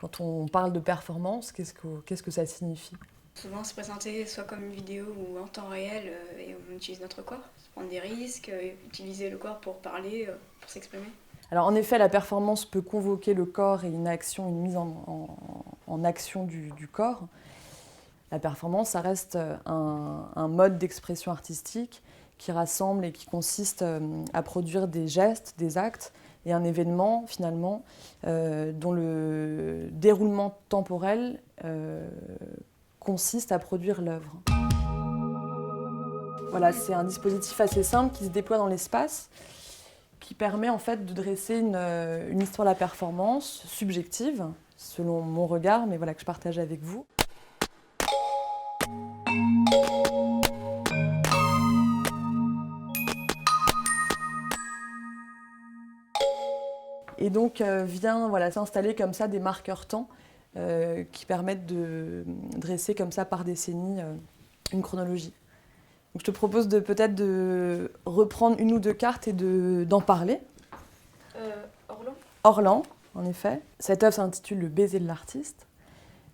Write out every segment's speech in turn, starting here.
Quand on parle de performance, qu'est-ce que ça signifie? Souvent, se présenter soit comme une vidéo ou en temps réel et on utilise notre corps, prendre des risques, utiliser le corps pour parler, pour s'exprimer. Alors en effet, la performance peut convoquer le corps et une mise en action du corps. La performance, ça reste un mode d'expression artistique qui rassemble et qui consiste à produire des gestes, des actes et un événement finalement dont le déroulement temporel consiste à produire l'œuvre. Voilà, c'est un dispositif assez simple qui se déploie dans l'espace, qui permet en fait de dresser une histoire de la performance subjective, selon mon regard, mais voilà, que je partage avec vous. Et donc vient s'installer comme ça des marqueurs temps qui permettent de dresser comme ça par décennie une chronologie. Donc, je te propose peut-être de reprendre une ou deux cartes et d'en parler. Orlan. Orlan, en effet. Cette œuvre s'intitule Le baiser de l'artiste.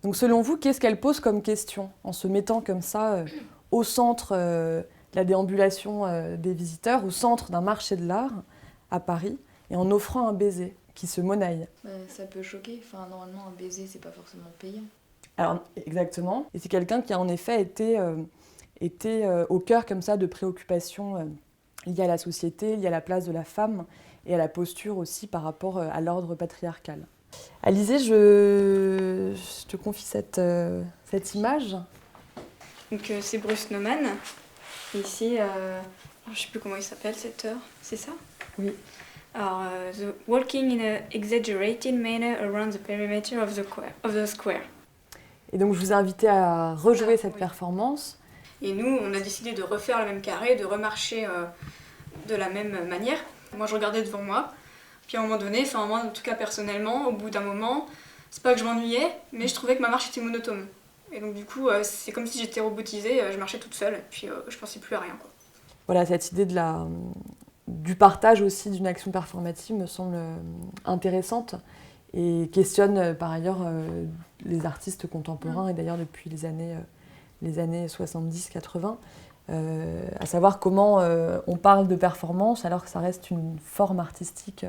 Donc selon vous, qu'est-ce qu'elle pose comme question en se mettant comme ça au centre de la déambulation des visiteurs, au centre d'un marché de l'art à Paris, et en offrant un baiser qui se monnaie? Ça peut choquer. Enfin, normalement, un baiser, c'est pas forcément payant. Alors, exactement. Et c'est quelqu'un qui a en effet été au cœur comme ça de préoccupations liées à la société, liées à la place de la femme et à la posture aussi par rapport à l'ordre patriarcal. Alizée, je te confie cette image. Donc c'est Bruce Nauman. Ici, je ne sais plus comment il s'appelle cette heure, c'est ça? Oui. Alors, the walking in an exaggerated manner around the perimeter of the square. Et donc je vous ai invité à rejouer cette performance. Et nous, on a décidé de refaire le même carré, de remarcher de la même manière. Moi, je regardais devant moi. Puis à un moment donné, enfin moi en tout cas personnellement, au bout d'un moment, c'est pas que je m'ennuyais, mais je trouvais que ma marche était monotone. Et donc du coup, c'est comme si j'étais robotisée, je marchais toute seule, et puis je pensais plus à rien, quoi. Voilà, cette idée du partage aussi d'une action performative me semble intéressante et questionne par ailleurs les artistes contemporains et d'ailleurs depuis les années 70-80, à savoir comment on parle de performance alors que ça reste une forme artistique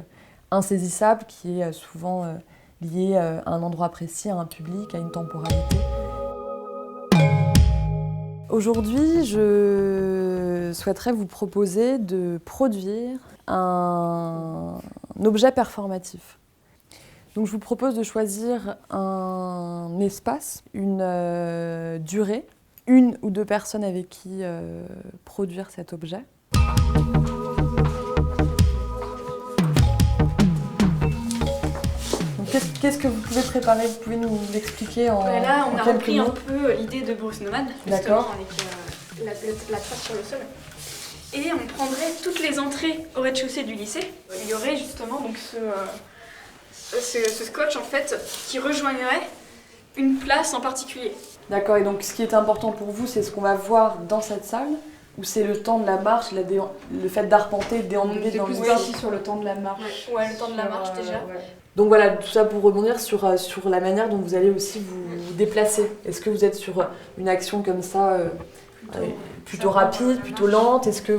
insaisissable qui est souvent liée à un endroit précis, à un public, à une temporalité. Aujourd'hui, je souhaiterais vous proposer de produire un objet performatif. Donc je vous propose de choisir un espace, une durée, une ou deux personnes avec qui produire cet objet. Qu'est-ce que vous pouvez préparer? Vous pouvez nous l'expliquer en quelques mots? Là, on a repris un peu l'idée de Bruce Nauman, justement, avec la trace sur le sol. Et on prendrait toutes les entrées au rez-de-chaussée du lycée. Il y aurait justement donc ce scotch en fait qui rejoindrait une place en particulier. D'accord, et donc ce qui est important pour vous, c'est ce qu'on va voir dans cette salle, ou c'est le temps de la marche, le fait d'arpenter, de déambuler dans le lycée? Aussi sur le temps de la marche. Ouais, le temps de la marche déjà. Ouais. Donc voilà, tout ça pour rebondir sur la manière dont vous allez aussi vous déplacer. Est-ce que vous êtes sur une action comme ça plutôt rapide, plutôt lente? Est-ce que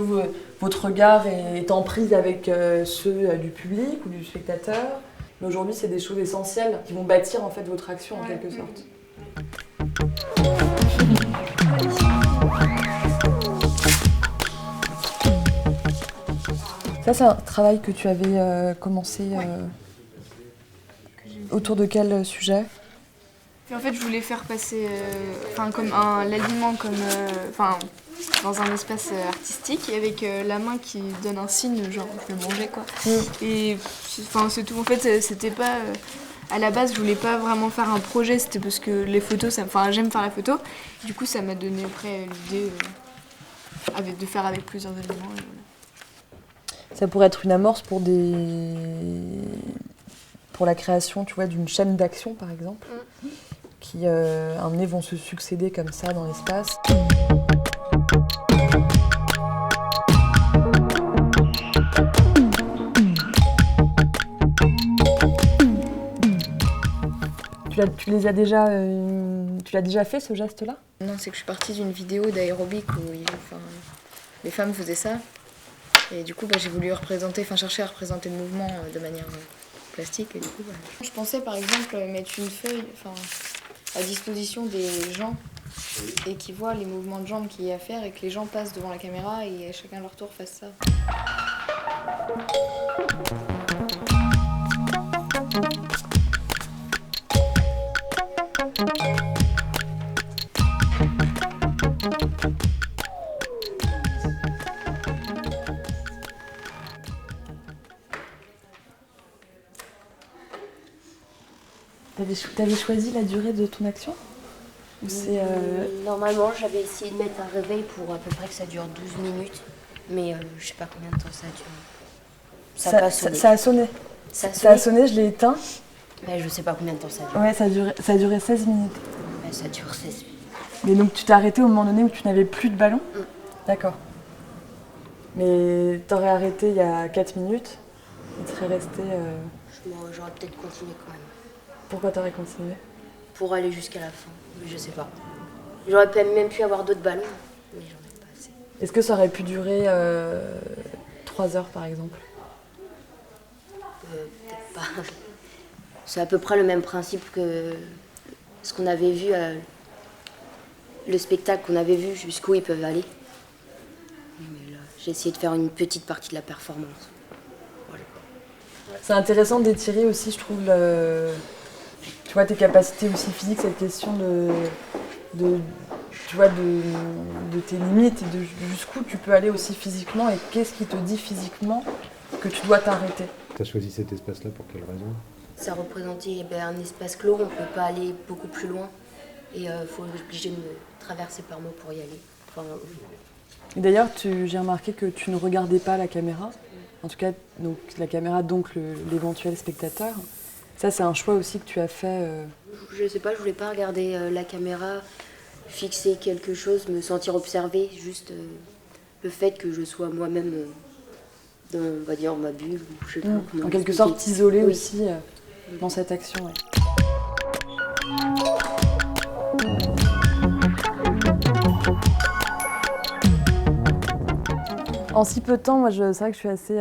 votre regard est en prise avec ceux du public ou du spectateur? Mais aujourd'hui, c'est des choses essentielles qui vont bâtir en fait votre action en quelque sorte. Ça, c'est un travail que tu avais commencé autour de quel sujet? Puis en fait, je voulais faire passer comme l'alignement comme dans un espace artistique et avec la main qui donne un signe, genre je vais manger quoi. Et c'est tout. En fait, c'était pas à la base, je voulais pas vraiment faire un projet, c'était parce que les photos, j'aime faire la photo. Du coup, ça m'a donné après l'idée de faire avec plusieurs éléments. Et voilà. Ça pourrait être une amorce pour la création, tu vois, d'une chaîne d'action, par exemple, qui, à un moment donné, vont se succéder comme ça dans l'espace. Tu l'as déjà fait, ce geste-là? Non, c'est que je suis partie d'une vidéo d'aérobic où les femmes faisaient ça. Et du coup, j'ai voulu chercher à représenter le mouvement de manière plastique. Et du coup, Je pensais par exemple mettre une feuille à disposition des gens et qui voient les mouvements de jambes qu'il y a à faire et que les gens passent devant la caméra et chacun à leur tour fasse ça. T'avais choisi la durée de ton action? Ou Normalement, j'avais essayé de mettre un réveil pour à peu près que ça dure 12 minutes. Mais je sais pas combien de temps ça a duré. Ça a pas sonné. Ça a sonné. Ça a sonné, je l'ai éteint. Mais je sais pas combien de temps ça a duré. Ouais, ça a duré 16 minutes. Ouais, ça dure 16 minutes. Mais donc tu t'es arrêté au moment donné où tu n'avais plus de ballon? D'accord. Mais t'aurais arrêté il y a 4 minutes et tu serais resté... J'aurais peut-être continué quand même. Pourquoi t'aurais continué? Pour aller jusqu'à la fin, je sais pas. J'aurais même pu avoir d'autres ballons, mais j'en ai pas assez. Est-ce que ça aurait pu durer 3 heures par exemple? Peut-être pas. C'est à peu près le même principe que ce qu'on avait vu, le spectacle qu'on avait vu, jusqu'où ils peuvent aller. Mais là, j'ai essayé de faire une petite partie de la performance. Voilà. C'est intéressant d'étirer aussi, je trouve, tu vois, tes capacités aussi physiques, cette question de tes limites et de jusqu'où tu peux aller aussi physiquement et qu'est-ce qui te dit physiquement que tu dois t'arrêter. Tu as choisi cet espace-là pour quelle raison? Ça représentait un espace clos, on ne peut pas aller beaucoup plus loin et il faut obliger de me traverser par moi pour y aller. Et d'ailleurs, j'ai remarqué que tu ne regardais pas la caméra, en tout cas donc, la caméra, donc l'éventuel spectateur. Ça, c'est un choix aussi que tu as fait. Je sais pas, je voulais pas regarder la caméra, fixer quelque chose, me sentir observée, juste le fait que je sois moi-même dans, on va dire, ma bulle. Je sais pas comment en quelque expliquer. sorte, t'isoler aussi dans cette action. Ouais. En si peu de temps, moi, c'est vrai que je suis assez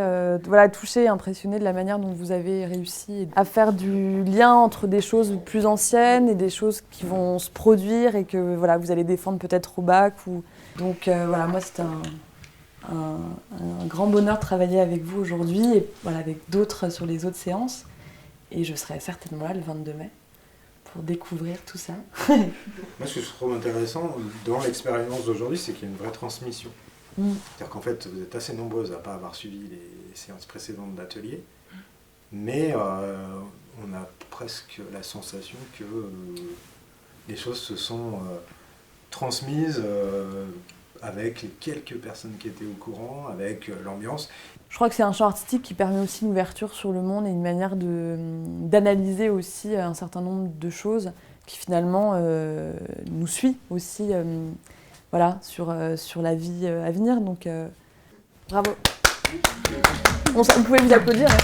touchée, impressionnée de la manière dont vous avez réussi à faire du lien entre des choses plus anciennes et des choses qui vont se produire et que vous allez défendre peut-être au bac. Donc moi, c'était un grand bonheur de travailler avec vous aujourd'hui et avec d'autres sur les autres séances. Et je serai certainement là le 22 mai pour découvrir tout ça. Moi, ce que je trouve intéressant dans l'expérience d'aujourd'hui, c'est qu'il y a une vraie transmission. C'est-à-dire qu'en fait, vous êtes assez nombreuses à ne pas avoir suivi les séances précédentes d'atelier, mais on a presque la sensation que les choses se sont transmises avec les quelques personnes qui étaient au courant, avec l'ambiance. Je crois que c'est un champ artistique qui permet aussi une ouverture sur le monde et une manière d'analyser aussi un certain nombre de choses qui finalement nous suit aussi sur la vie à venir. Donc bravo. Vous pouvez vous applaudir. Hein.